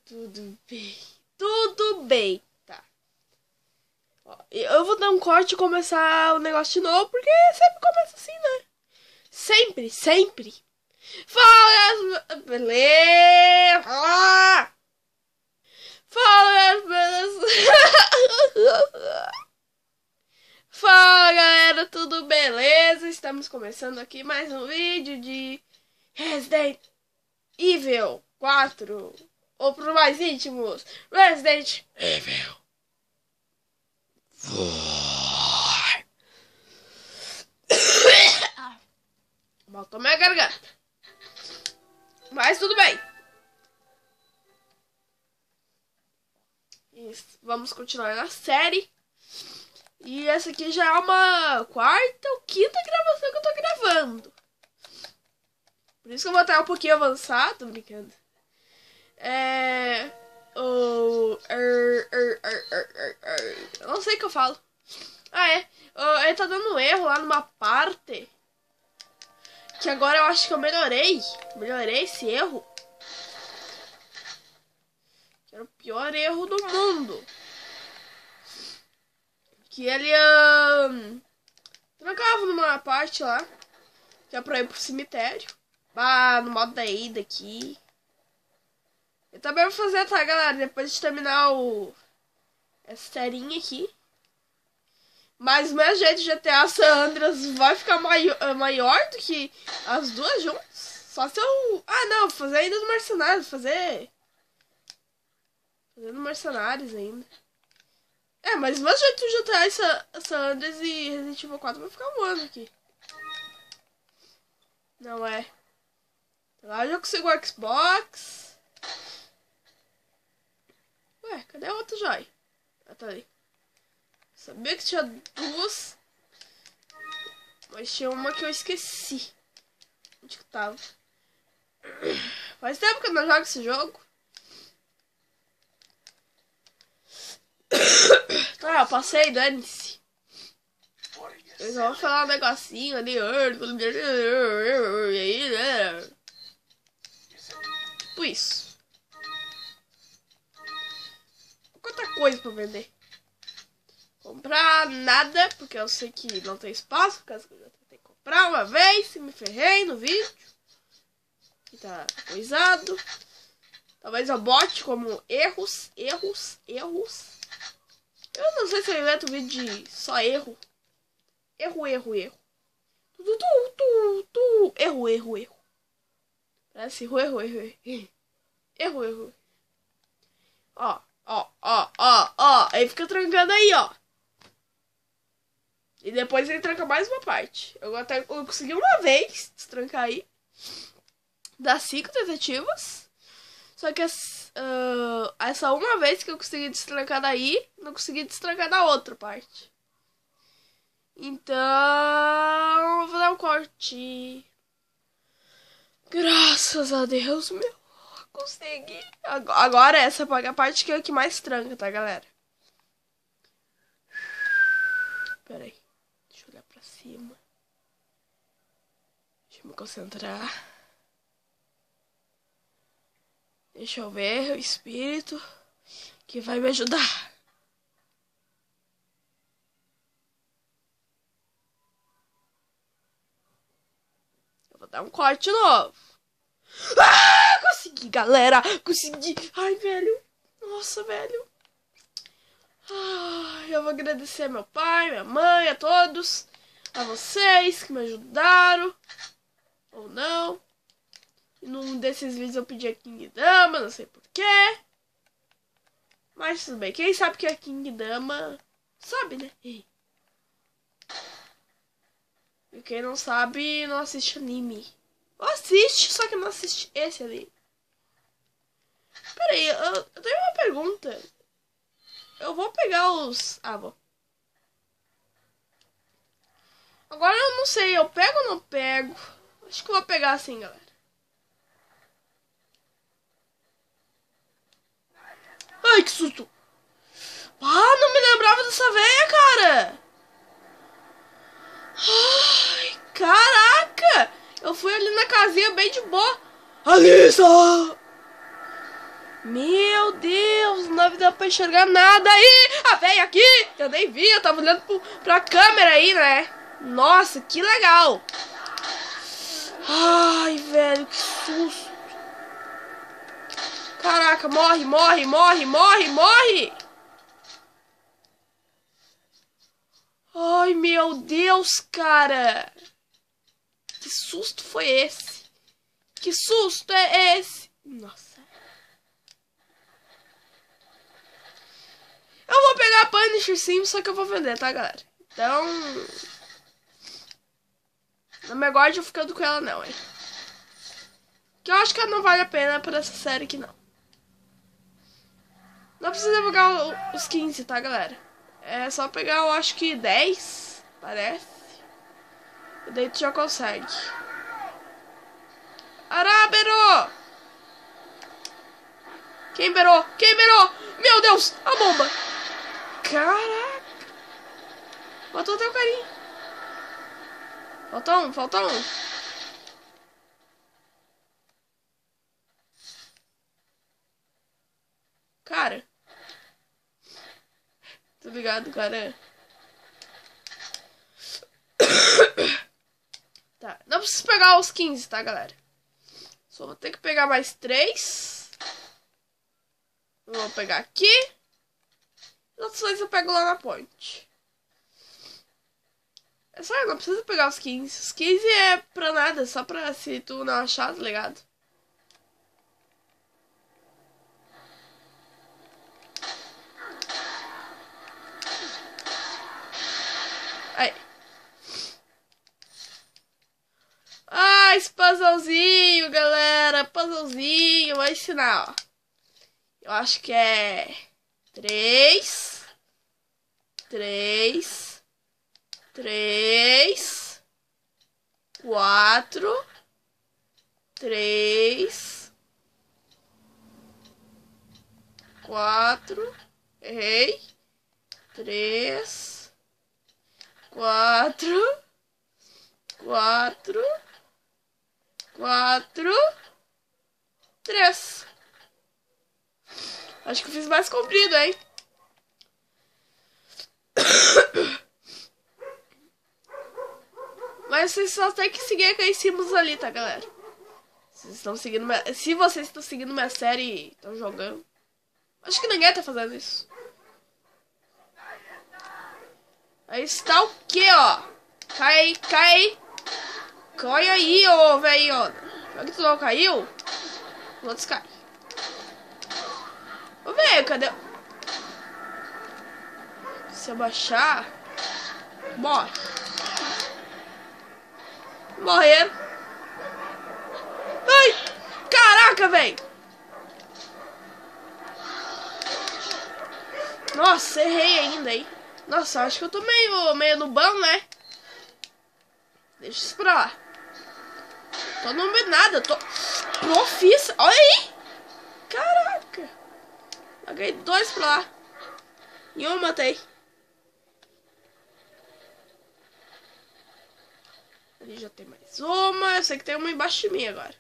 Tudo bem. Tudo bem. Tá. Ó, eu vou dar um corte e começar o negócio de novo, porque sempre começa assim, né? Sempre, sempre. Fala, beleza. Fala, beleza. Fala, galera, tudo beleza? Estamos começando aqui mais um vídeo de Resident Evil 4. Ou para os mais íntimos, Resident Evil 4. Matou minha garganta. Mas tudo bem. Vamos continuar na série. E essa aqui já é uma quarta ou quinta gravação que eu tô gravando. Por isso que eu vou estar um pouquinho avançado, brincando. Eu não sei o que eu falo. Ele tá dando um erro lá numa parte. Que agora eu acho que eu melhorei. Melhorei esse erro. Que era o pior erro do mundo. Que ele trancava numa parte lá. Que é pra ir pro cemitério. No modo da ida aqui. Eu também vou fazer, tá, galera? Depois de terminar essa serinha aqui. Mas o meu jeito de GTA San Andreas vai ficar maior do que as duas juntas. Só se eu... não, fazer ainda do Mercenários. Fazendo Mercenários ainda. Mas o meu jeito de GTA San Andreas e Resident Evil 4 vai ficar voando aqui. Não é. Lá eu já consigo o Xbox. Ué, cadê a outra joia? Tá ali. Sabia que tinha duas. Mas tinha uma que eu esqueci. Onde que tava? Faz tempo que eu não jogo esse jogo. Eu passei, dane-se. Eu só vou falar um negocinho ali. Tipo isso. Quanta coisa pra vender. Comprar nada, porque eu sei que não tem espaço, por causa que eu já tentei comprar uma vez e me ferrei no vídeo. Que tá coisado. Talvez eu bote como erros. Eu não sei se eu invento um vídeo de só erro. Erro. Erro. Parece erro. Erro. Ó. Aí fica trancando aí, ó. E depois ele tranca mais uma parte. Eu consegui uma vez destrancar aí. Das 5 tentativas. Só que essa uma vez que eu consegui destrancar daí, não consegui destrancar da outra parte. Então, eu vou dar um corte. Graças a Deus, meu. Consegui. Agora essa é a parte que é a que mais tranca, tá, galera? Pera aí. Deixa eu olhar pra cima. Deixa eu me concentrar. Deixa eu ver o espírito que vai me ajudar. Eu vou dar um corte novo. Consegui, galera. Consegui. Ai, velho. Nossa, velho. Eu vou agradecer meu pai, minha mãe, a todos. A vocês que me ajudaram. Ou não. E num desses vídeos eu pedi a King Dama, não sei porquê. Mas tudo bem. Quem sabe que a King Dama sabe, né? E quem não sabe, não assiste anime. Ou assiste, só que não assiste esse anime. Pera aí, eu tenho uma pergunta. Eu vou pegar os... vou. Agora eu não sei, eu pego ou não pego? Acho que eu vou pegar assim, galera. Ai, que susto! Não me lembrava dessa véia, cara! Ai, caraca! Eu fui ali na casinha bem de boa. Alissa! Meu Deus, não dá pra enxergar nada aí. A véia aqui, eu nem vi, eu tava olhando pra câmera aí, né? Nossa, que legal. Ai, velho, que susto. Caraca, morre, morre, morre, morre, morre. Ai, meu Deus, cara. Que susto foi esse? Que susto é esse? Nossa. Eu vou pegar a Punisher sim, só que eu vou vender, tá, galera? Então... não me aguarde eu ficando com ela não, hein? Que eu acho que ela não vale a pena pra essa série aqui, não. Não precisa pegar os 15, tá, galera? É só pegar, eu acho que 10, parece. E daí tu já consegue. Arábero! Quem berou? Quem berou? Meu Deus! A bomba! Caraca! Faltou até o carinho. Falta um, falta um. Cara. Tô ligado, cara. Tá, não preciso pegar os 15, tá, galera? Só vou ter que pegar mais 3. Vou pegar aqui. As outras coisas eu pego lá na ponte. É só, não precisa pegar os 15. Os 15 é pra nada, só pra se tu não achar, tá ligado? Aí. Ah, esse puzzlezinho, galera. Puzzlezinho, vou ensinar, ó. Eu acho que é 3, 3, 3, 4, 3, 4, errei, 3, 4, 4, 4, 3. Acho que eu fiz mais comprido, hein? Mas vocês só tem que seguir aqueles símbolos ali, tá, galera? Vocês estão seguindo se vocês estão seguindo minha série e estão jogando. Acho que ninguém tá fazendo isso. Aí está o que, ó? Cai, cai. Cai aí, ô, velho. Já que tu não caiu, os outros caem. Ô, velho, cadê? Se abaixar, morre. Morrer. Ai, caraca, velho. Nossa, errei ainda, hein. Nossa, acho que eu tô meio no ban, né? Deixa isso pra lá. Tô no nada, tô profissa. Olha aí. Caraca. Joguei 2 pra lá. E um eu matei. Ali já tem mais uma. Eu sei que tem uma embaixo de mim agora.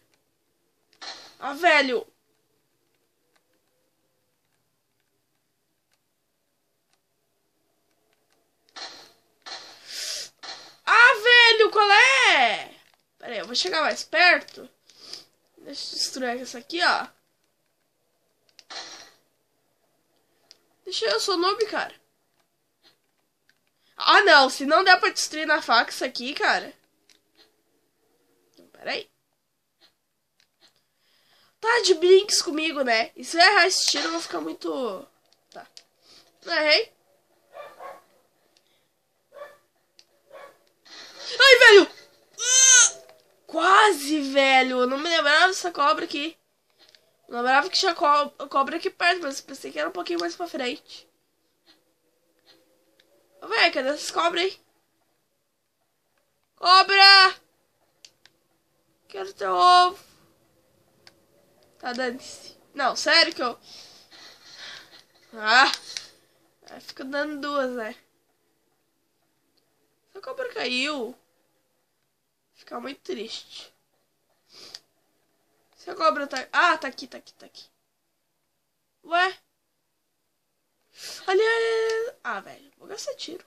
Ah, velho. Ah, velho, qual é? Pera aí, eu vou chegar mais perto. Deixa eu destruir essa aqui, ó. Deixa eu sou noob, cara. Ah, não. Se não der pra destruir na faca isso aqui, cara. Pera aí. Tá de brinks comigo, né? E se eu errar esse tiro, eu vou ficar muito... Tá. Não errei. Ai, velho! Quase, velho. Eu não me lembrava dessa cobra aqui. Não lembrava que tinha cobra aqui perto, mas pensei que era um pouquinho mais pra frente. Ô, velho, cadê essas cobras aí? Cobra! Quero teu ovo. Tá, dane-se. Não, sério que eu... Ah! Fica dando 2, né? Se a cobra caiu... Fica muito triste. Se a cobra tá... Ah, tá aqui, tá aqui, tá aqui. Ué? Ali, ali. Ah, velho. Vou gastar tiro.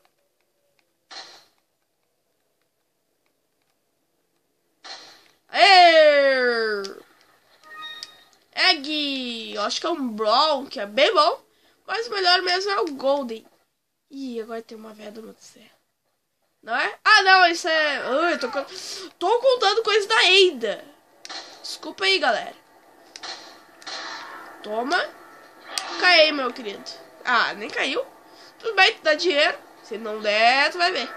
Aê! Egg! Eu acho que é um Brawl, que é bem bom. Mas o melhor mesmo é o Golden. Ih, agora tem uma veda no céu. Não é? Ah, não, isso é... Ai, tô contando coisa da Ada. Desculpa aí, galera. Toma. Cai aí, meu querido. Ah, nem caiu. Tudo bem, tu dá dinheiro. Se não der, tu vai ver.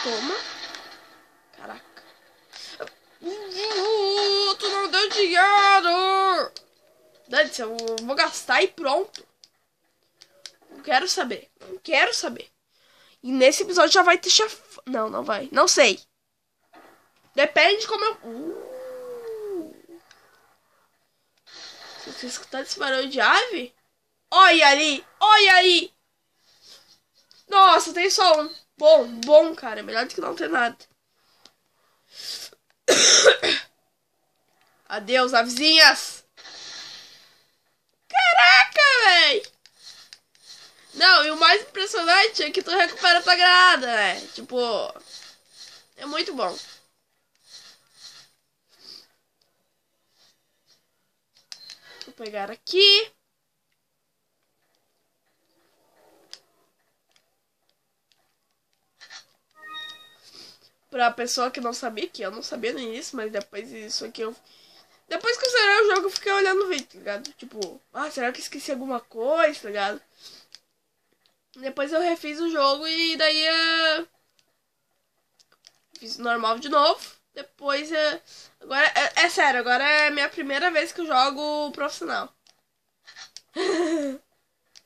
Toma. Caraca. Tu não deu dinheiro. Dane-se, eu vou gastar e pronto. Não quero saber. Não quero saber. E nesse episódio já vai ter chefão. Não, não vai. Não sei. Depende de como eu... Você escutando esse barulho de ave? Olha ali! Olha aí! Nossa, tem só um. Bom, cara. Melhor do que não ter nada. Adeus, avezinhas! Caraca, véi! Não, e o mais impressionante é que tu recupera tua granada, né? Tipo... É muito bom. Vou pegar aqui. Pra pessoa que não sabia, que eu não sabia no início, mas depois isso aqui eu... Depois que eu zerei o jogo, eu fiquei olhando o vídeo, tá ligado? Tipo, será que eu esqueci alguma coisa, tá ligado? Depois eu refiz o jogo e daí fiz normal de novo. Depois agora é sério, agora é a minha primeira vez que eu jogo profissional.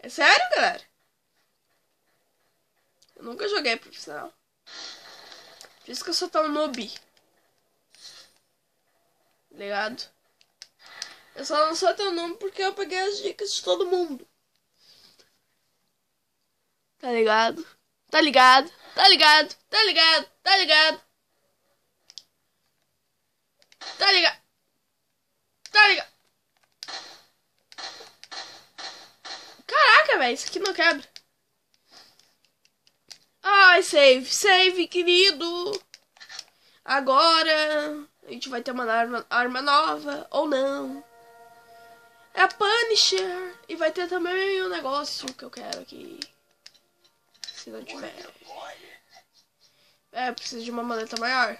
É sério, galera? Eu nunca joguei profissional. Por isso que eu sou tão noob. Ligado? Eu só não sou tão noob porque eu peguei as dicas de todo mundo. Tá ligado? Tá ligado? Tá ligado? Tá ligado? Tá ligado? Tá ligado? Tá ligado? Caraca, velho, isso aqui não quebra. Ai, save, querido. Agora a gente vai ter uma arma nova, ou não. É a Punisher. E vai ter também o negócio que eu quero aqui. Se não tiver. Preciso de uma maleta maior.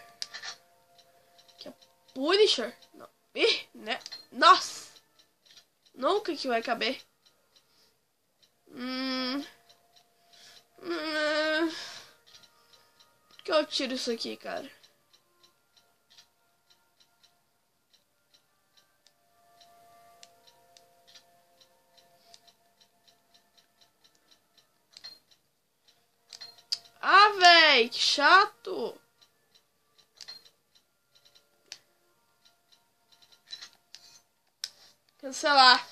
Que é Punisher. Não. Ih, né? Nossa. Nunca que vai caber. Por que eu tiro isso aqui, cara? Ah, véi, que chato. Cancelar.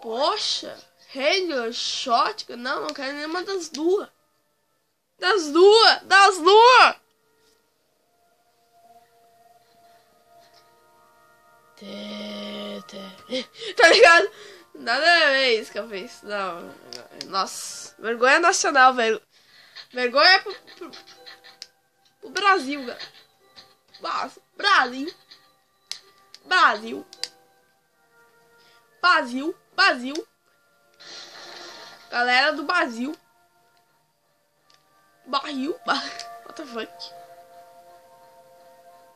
Poxa, Handler, Shotgun. Não quero nenhuma das duas. Das duas! Tá ligado? Nada a ver isso que eu fiz. Não. Nossa. Vergonha nacional, velho. Vergonha pro Brasil, cara. Brasil. Galera do Brasil. What the fuck?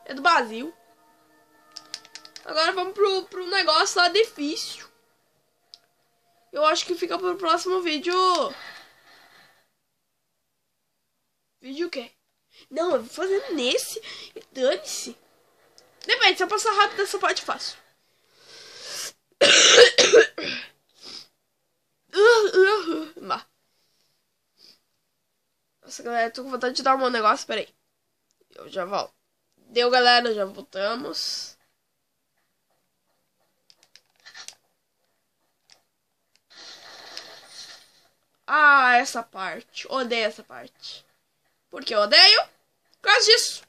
É do Brasil. Agora vamos pro negócio lá difícil. Eu acho que fica pro próximo vídeo. Vídeo o quê? Não, eu vou fazer nesse e dane-se. Depende, se eu passar rápido essa parte fácil. Nossa, galera, tô com vontade de dar um negócio, peraí. Eu já volto. Deu, galera, já voltamos. Essa parte. Odeio essa parte. Por que eu odeio? Por causa disso.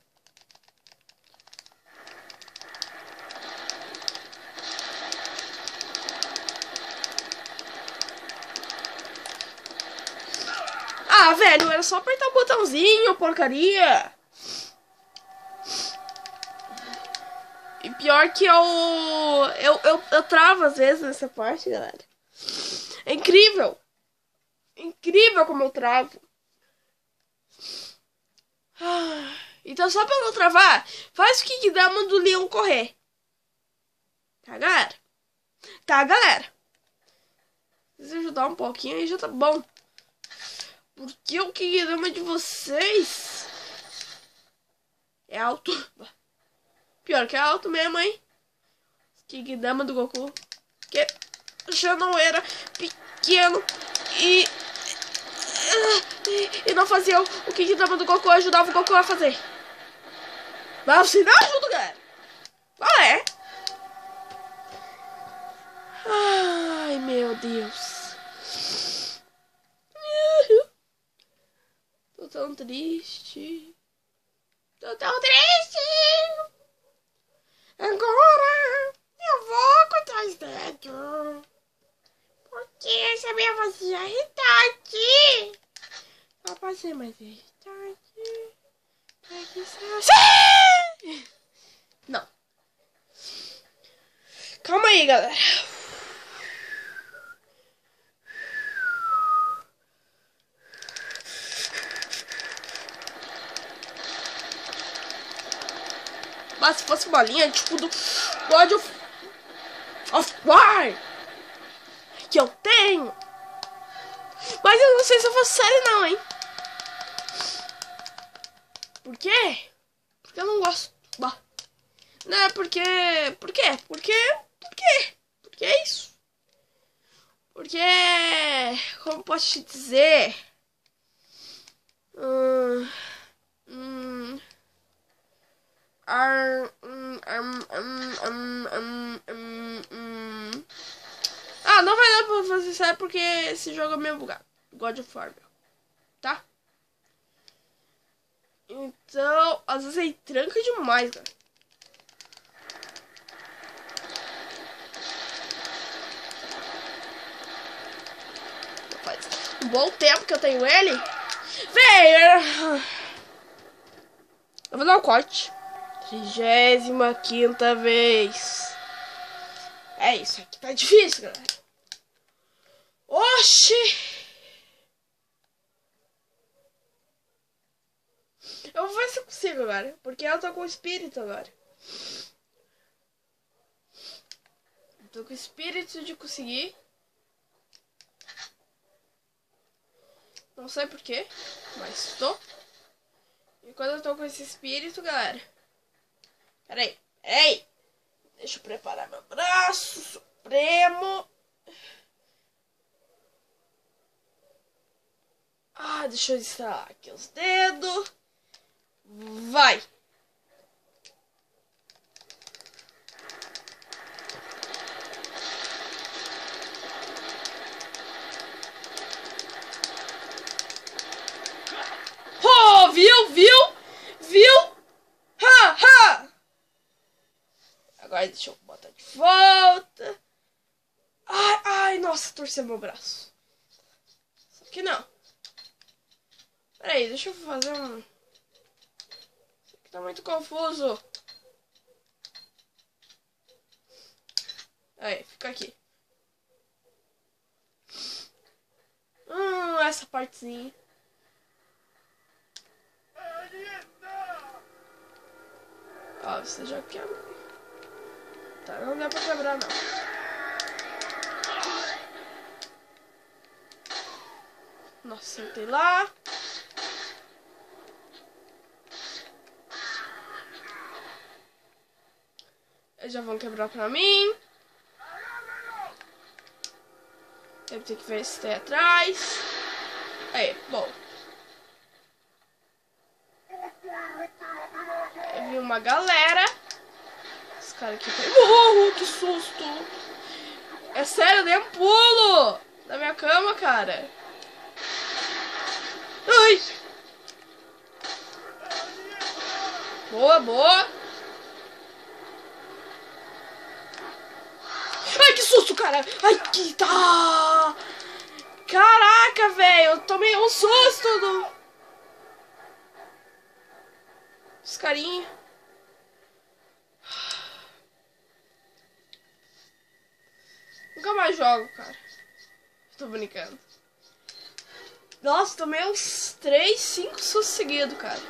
Ah, velho, era só apertar o botãozinho, porcaria. E pior que eu travo às vezes nessa parte, galera. É incrível. Incrível como eu travo. Então só pra não travar, faz o que dá, manda o leão correr. Tá, galera? Tá, galera? Se ajudar um pouquinho aí já tá bom. Porque o Kingdama de vocês é alto. Pior que é alto mesmo, hein? Kingdama do Goku. Que já não era pequeno e não fazia o Kingdama do Goku, ajudava o Goku a fazer. Mas você não ajuda, galera. Qual é? Ai, meu Deus. Tô tão triste. Tô tão triste. Agora eu vou contar os dedos. Porque essa minha vozinha é irritante. Não pode ser mais irritante. Não. Calma aí, galera. Mas se fosse uma linha tipo do God of War que eu tenho. Mas eu não sei se eu vou sério não, hein. Por quê? Porque eu não gosto. Bah. Não é porque... Por quê? Porque é isso. Porque... Como posso te dizer? Ah, não vai dar pra fazer sério porque esse jogo é meio bugado. God of War, tá? Então, às vezes ele tranca demais, cara. Faz um bom tempo que eu tenho ele. Véi! Eu vou dar um corte. 35ª vez. É isso aqui, tá difícil, galera. Oxi! Eu vou ver se eu consigo agora. Porque eu tô com espírito agora. Eu tô com espírito de conseguir. Não sei porquê, mas tô. E quando eu tô com esse espírito, galera. Peraí. Deixa eu preparar meu braço supremo. Deixa eu instalar aqui os dedos. Vai. Oh, viu? Ha! Agora deixa eu botar de volta. Ai, nossa, torceu meu braço. Só que não. Peraí, deixa eu fazer um... Isso aqui tá muito confuso. Aí, fica aqui. Essa partezinha. Ó, você já quebra. Tá, não dá pra quebrar, não. Nossa, sentei lá. Eles já vão quebrar pra mim. Eu tenho que ver se tem atrás. Aí, bom. Eu vi uma galera. Esse cara aqui foi... que susto! É sério, eu dei um pulo da minha cama, cara. Ai! Boa, boa. Ai, que susto, cara. Ai, que tá. Caraca, velho. Eu tomei um susto dos carinha. Nunca mais jogo, cara. Tô brincando. Nossa, tomei uns 3, 5 sustos seguidos, cara.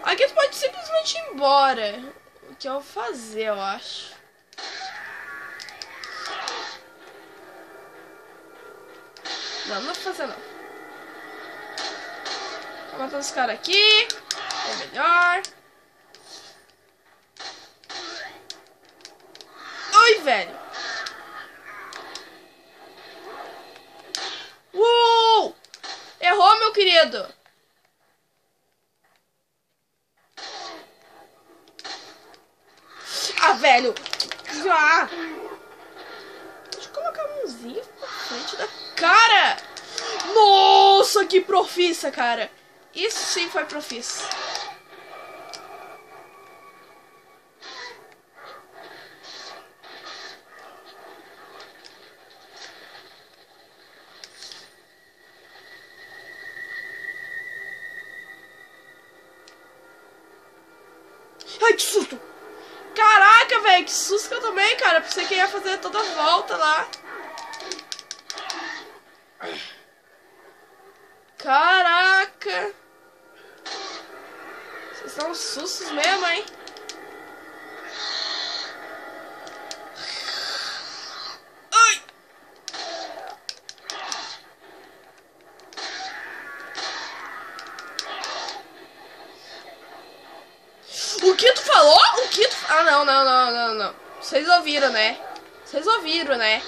Aqui tu pode simplesmente ir embora. O que eu vou fazer, eu acho. Não, não vou fazer não. Vou matar os caras aqui. É melhor. Oi, velho. Errou, meu querido. Ah, velho. Ah. Deixa eu colocar a mãozinha na frente da cara. Nossa, que profissa, cara. Isso sim foi profissa. Ai, que susto. Caraca, velho, que susto que eu tomei, cara. Pensei que ia fazer toda a volta lá. Caraca. Vocês são sustos mesmo, hein? Ai. O que tu falou? O que tu... Ah, não. Vocês ouviram, né? Vocês ouviram, né?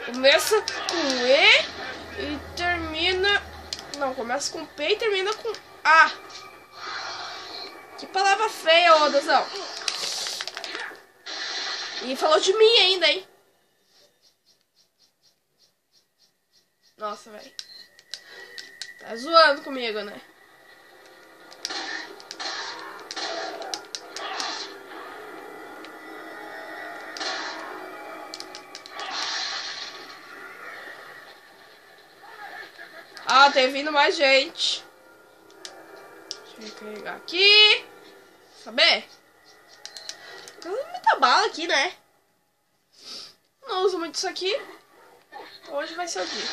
Começa com E e termina... Não, começa com P e termina com A. Que palavra feia, ô Dazão. E falou de mim ainda, hein? Nossa, velho. Tá zoando comigo, né? Ah, tem vindo mais gente. Deixa eu carregar aqui. Saber? Não uso muita bala aqui, né? Não uso muito isso aqui. Hoje vai ser o dia.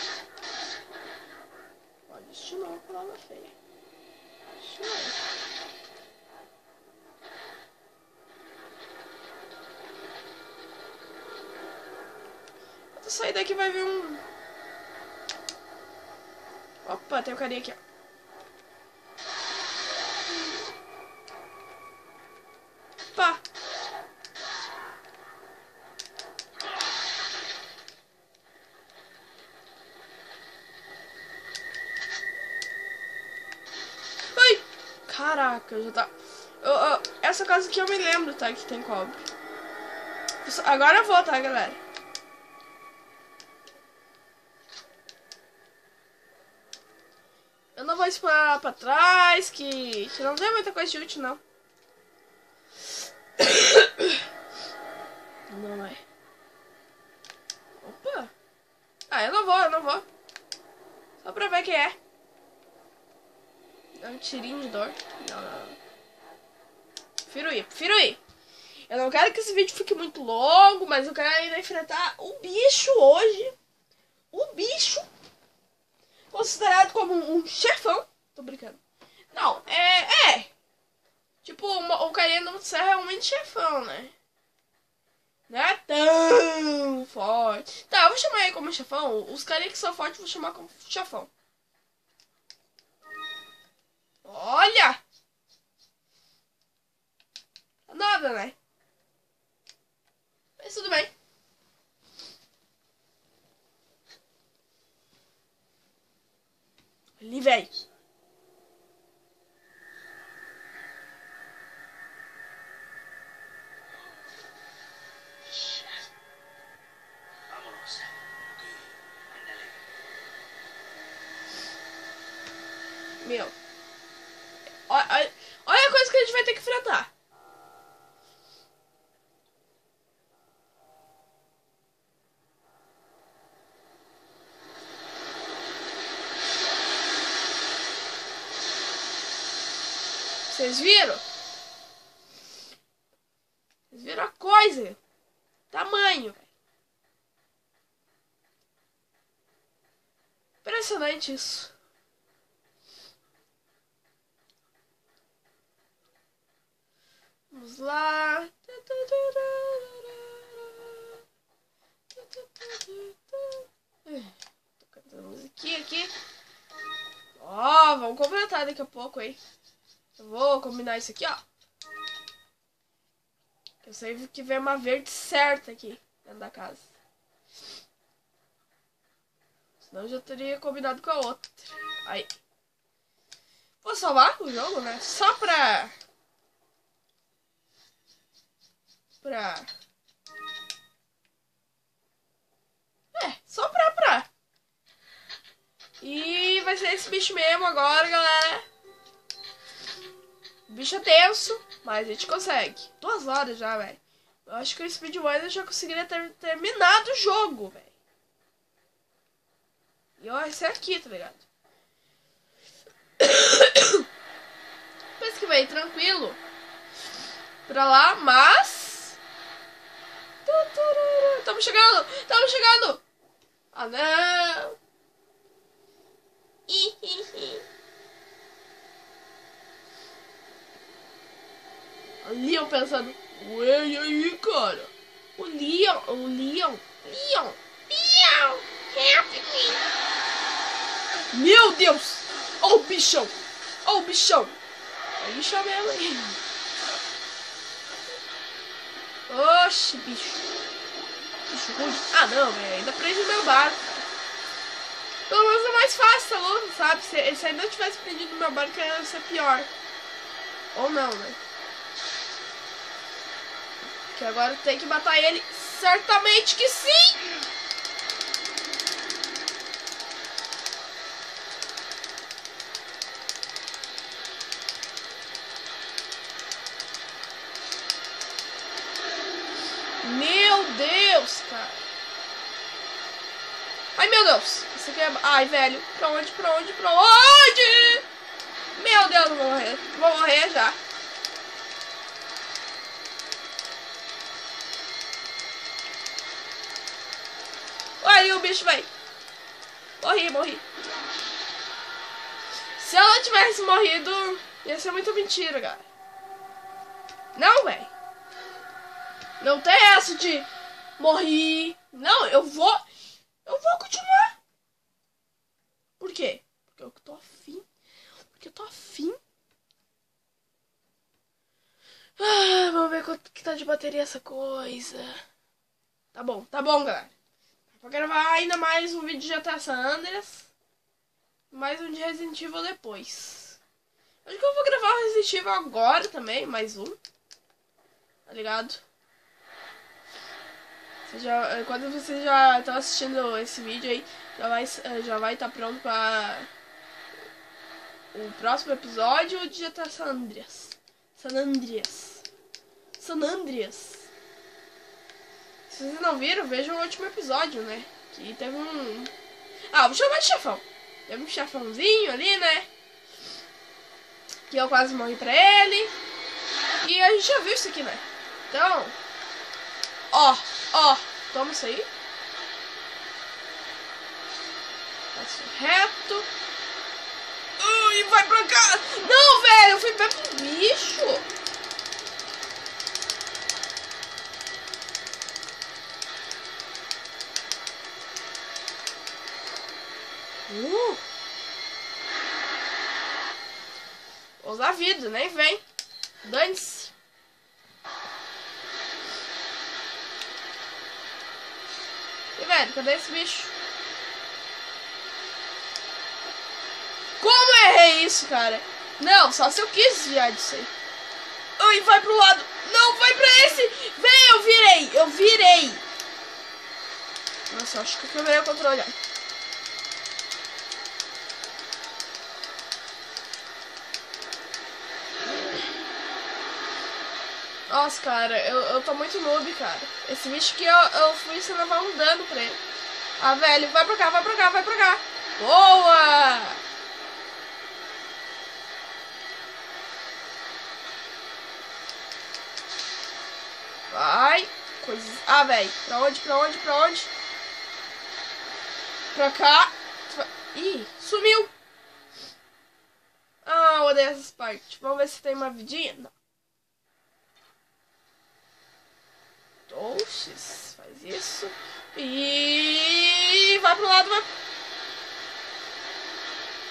Ó, destinou a palavra feia. Destinou. Quando eu sair daqui vai vir um... Opa, tem um carinha aqui, ó. Opa. Ai. Caraca, já tá... essa casa aqui eu me lembro, tá? Que tem cobre. Agora eu vou, tá, galera? Eu não vou explorar pra trás, que não tem muita coisa de útil, não. Não é. Opa. Ah, eu não vou. Só pra ver quem é. Dá um tirinho de dor. Não. Prefiro ir. Eu não quero que esse vídeo fique muito longo, mas eu quero ainda enfrentar o bicho hoje. O bicho. Considerado como um chefão. Tô brincando. Não, tipo, o carinha do Serra é realmente chefão, né? Não é tão forte. Tá, eu vou chamar ele como chefão. Os carinhas que são fortes eu vou chamar como chefão. Olha! Nada, né? Mas tudo bem. Ali, velho. Meu. Olha a coisa que a gente vai ter que enfrentar. Vocês viram? Vocês viram a coisa? Tamanho, velho. Impressionante isso. Vamos lá. Tô cantando musiquinha aqui. Ó, vamos completar daqui a pouco, hein? Eu vou combinar isso aqui, ó. Eu sei que vem uma verde certa aqui dentro da casa. Senão eu já teria combinado com a outra. Aí. Vou salvar o jogo, né? Só pra... só pra... E vai ser esse bicho mesmo agora, galera. O bicho é tenso, mas a gente consegue. 2 horas já, velho. Eu acho que o speedrun eu já conseguiria ter terminado o jogo, velho. E ó, esse é aqui, tá ligado? Pensa que vai ir tranquilo pra lá, mas... Tamo chegando! Tamo chegando! Ah, não! O Leon pensando... Ué, e aí, cara? O Leon... Help me! Meu Deus! Ó o bichão! Ó o bichão! É o bichão mesmo aí. Oxi, bicho. Bicho ruim. Ah, não, velho. Ainda prende o meu barco. Pelo menos é mais fácil a luta, sabe? Se ainda não tivesse prendido o meu barco, ia ser pior. Ou não, né? Que agora tem que matar ele. Certamente que sim! Meu Deus, cara. Ai, meu Deus. Isso aqui é... Ai, velho. Pra onde? Pra onde? Pra onde? Meu Deus, eu vou morrer. Vou morrer já. Aí o bicho vai. Morri. Se eu não tivesse morrido, ia ser muita mentira, cara. Não, velho. Não tem essa de morri. Não, eu vou continuar. Por quê? Porque eu tô afim. Ah, vamos ver quanto que tá de bateria essa coisa. Tá bom, galera. Vou gravar ainda mais um vídeo de GTA San Andreas. Mais um de Resident Evil depois. Acho que eu vou gravar o Resident Evil agora também, mais um. Tá ligado? Quando você já tá assistindo esse vídeo aí, já vai estar pronto para o próximo episódio de GTA San Andreas. Se vocês não viram, vejam o último episódio, né? Que teve um... Ah, vou chamar de chefão. Teve um chefãozinho ali, né? Que eu quase morri pra ele. E a gente já viu isso aqui, né? Então... Ó, toma isso aí. Passo reto. E vai pra cá. Não, velho, eu fui bem pro bicho. Vou usar a vida, nem vem. Dane-se. E, velho, cadê esse bicho? Como eu errei isso, cara? Não, só se eu quis desviar disso aí. Ai, vai pro lado. Não, vai pra esse. Vem, eu virei. Nossa, acho que eu quebrei o controle. Nossa, cara, eu tô muito noob, cara. Esse bicho aqui eu fui sem levar um dano pra ele. Ah, velho, vai pra cá, vai pra cá, vai pra cá. Boa! Vai. Coisas. Ah, velho. Pra onde, pra onde, pra onde? Pra cá. Ih, sumiu. Ah, eu odeio essas partes. Vamos ver se tem uma vidinha. Não. Oxis, faz isso. E vai pro lado, vai.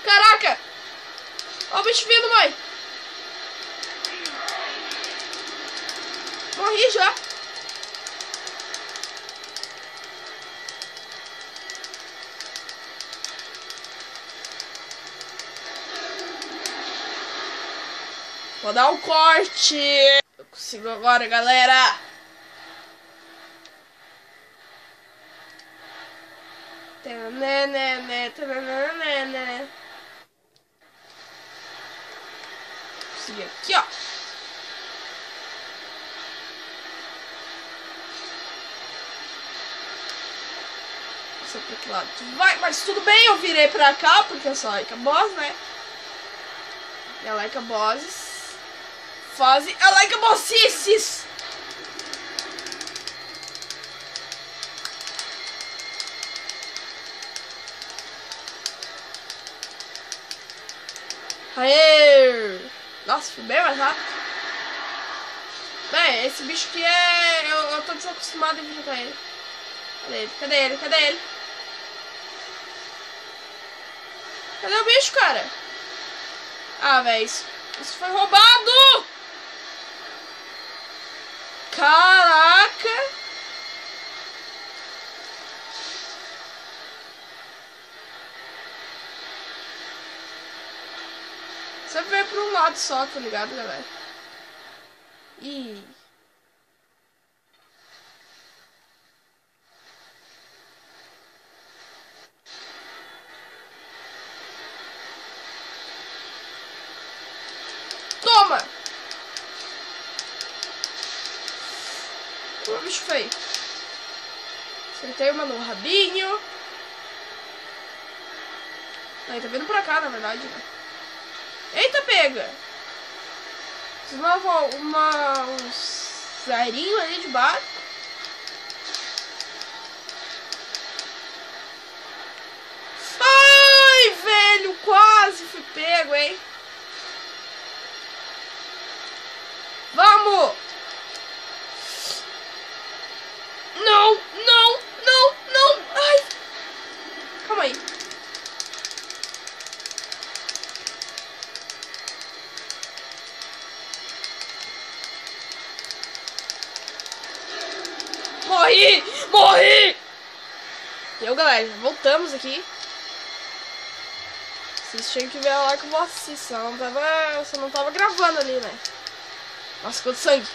Caraca! Ó o bicho vindo, mãe. Morri já. Vou dar um corte. Eu consigo agora, galera. Consegui aqui, ó. Passou pro outro lado. Vai, mas tudo bem, eu virei pra cá, porque eu sou a Laika Boss, né? E a Laika Bosses fazem a Laika Bossices. Aê! Nossa, fui bem mais rápido. Bem, esse bicho aqui é... Eu tô desacostumado em enfrentar ele. Cadê ele? Cadê ele? Cadê ele? Cadê o bicho, cara? Ah, velho, isso foi roubado! Caraca! Sempre veio pra um lado só, tá ligado, galera? Ih. Toma! O bicho feio. Acertei uma no rabinho. Aí, tá vindo pra cá, na verdade, né? Eita, pega! Uns zerinhos ali de baixo. Ai, velho, quase fui pego, hein? Vamos! Não, não, não, não! Ai! Calma aí. Morri! Morri! Deu, galera. Voltamos aqui. Vocês tinham que ver lá que eu vou assistir. Você não tava gravando ali, né? Nossa, quanto sangue.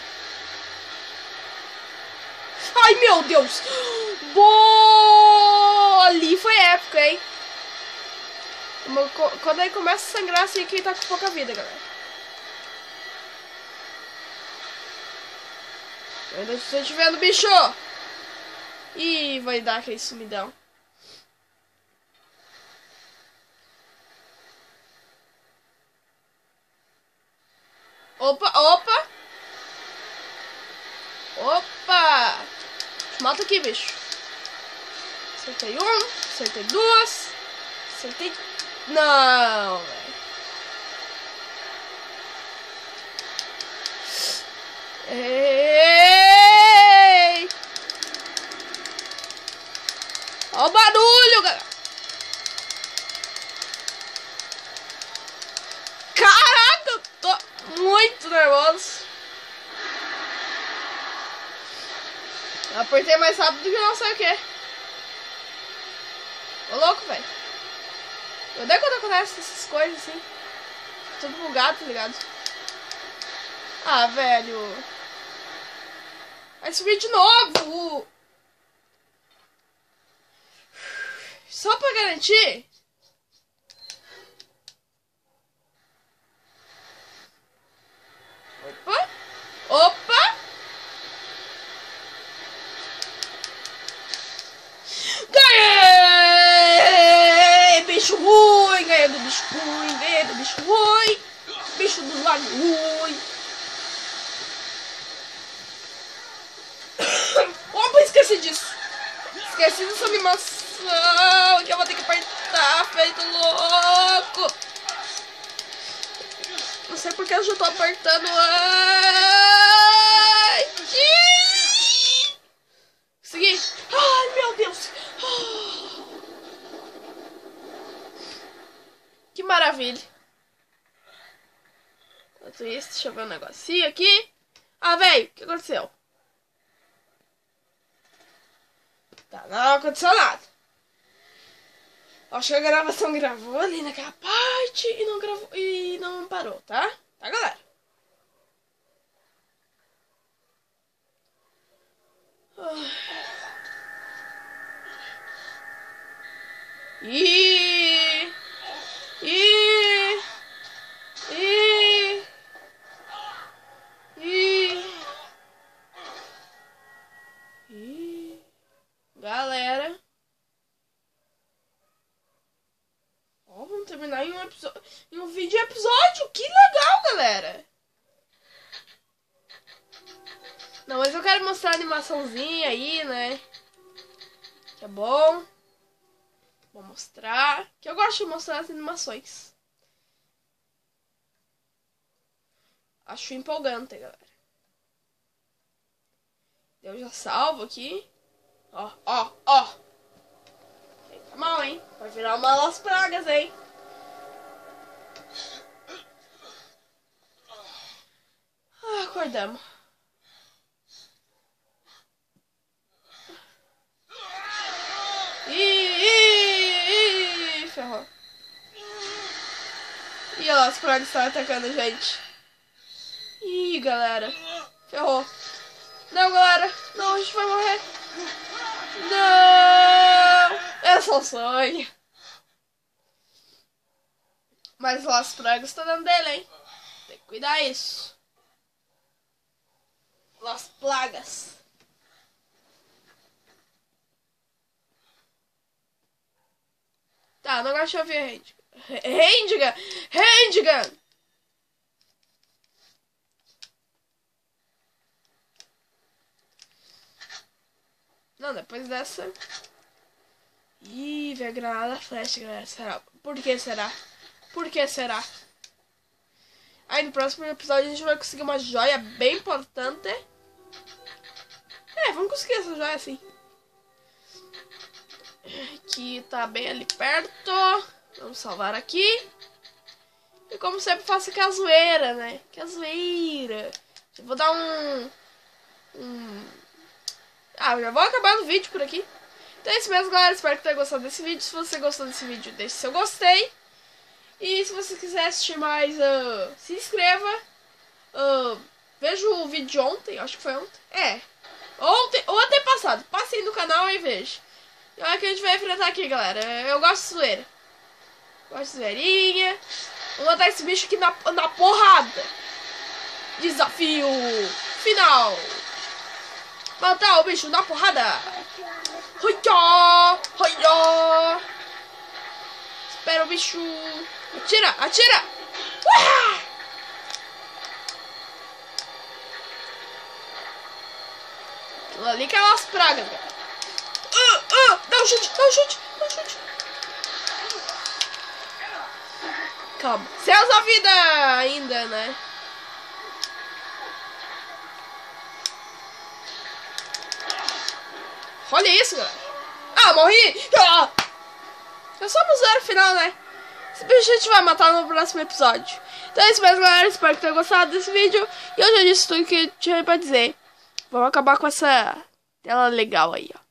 Ai, meu Deus. Boa! Ali foi épico, hein? Quando aí começa a sangrar, assim, quem tá com pouca vida, galera. Eu ainda estou te vendo, bicho! Ih, vai dar aquele sumidão. Opa, opa! Opa! Mata aqui, bicho. Acertei um, acertei duas, acertei... Não, velho. Ei! Olha o barulho, galera. Caraca, eu tô muito nervoso. Eu apertei mais rápido do que não sei o que. Ô, louco, velho. Eu odeio quando acontece essas coisas assim. Tudo bugado, tá ligado? Ah, velho. Vai subir de novo. Só pra garantir. Opa. Opa. bicho ruim, verde, bicho ruim. Bicho do lago ruim. Opa, esqueci disso. Esqueci dessa animação que eu vou ter que apertar, feito louco. Não sei porque eu já tô apertando. Ai, consegui. Ai, meu Deus. Que maravilha. Enquanto isso, deixa eu ver um negocinho aqui. Ah, velho, o que aconteceu? Tá, não aconteceu nada. Acho que a gravação gravou ali naquela parte e não gravou e não parou, tá? Tá, galera? Galera, ó, vamos terminar em um vídeo episódio. Que legal, galera. Não, mas eu quero mostrar a animaçãozinha aí, né? Que é bom. Vou mostrar. Que eu gosto de mostrar as animações. Acho empolgante, galera. Eu já salvo aqui. Ó, ó, ó. Tá mal, hein? Vai virar uma Las Pragas, hein? Ah, acordamos. Ih, ferrou. Ih, olha lá, os pragas estão atacando a gente. Ih, galera. Ferrou. Não, galera. Não, a gente vai morrer. Não. É só sonho. Mas lá as pragas estão dando dele, hein? Tem que cuidar isso. Las plagas. Tá, não gosto de ouvir Rendigan. Rendigan. Não, depois dessa... Ih, vem a granada flash, galera. Será? Por que será? Por que será? Aí no próximo episódio a gente vai conseguir uma joia bem importante. É, vamos conseguir essa joia assim. Que tá bem ali perto. Vamos salvar aqui. E como sempre faço aqui a zoeira, né? Que a zoeira. Eu vou dar Ah, já vou acabar o vídeo por aqui. Então é isso mesmo, galera. Espero que tenha gostado desse vídeo. Se você gostou desse vídeo, deixe seu gostei. E se você quiser assistir mais, se inscreva. Veja o vídeo de ontem. Acho que foi ontem. É. Ontem ou até passado. Passe aí no canal e veja. E olha que a gente vai enfrentar aqui, galera. Eu gosto de zoeira. Gosto de zoeirinha. Vou matar esse bicho aqui na porrada. Desafio final. Matar o bicho na porrada. Hoió, hoió. Espera o bicho. Atira, atira. Aquilo ali que é umas pragas, cara. Dá um chute, dá um chute, dá um chute. Calma. Céus da vida ainda, né? Olha isso, galera. Ah, morri. É só no zero final, né? Esse bicho a gente vai matar no próximo episódio. Então é isso mesmo, galera. Espero que tenham gostado desse vídeo. E eu já disse tudo que tinha pra dizer. Vamos acabar com essa tela legal aí, ó.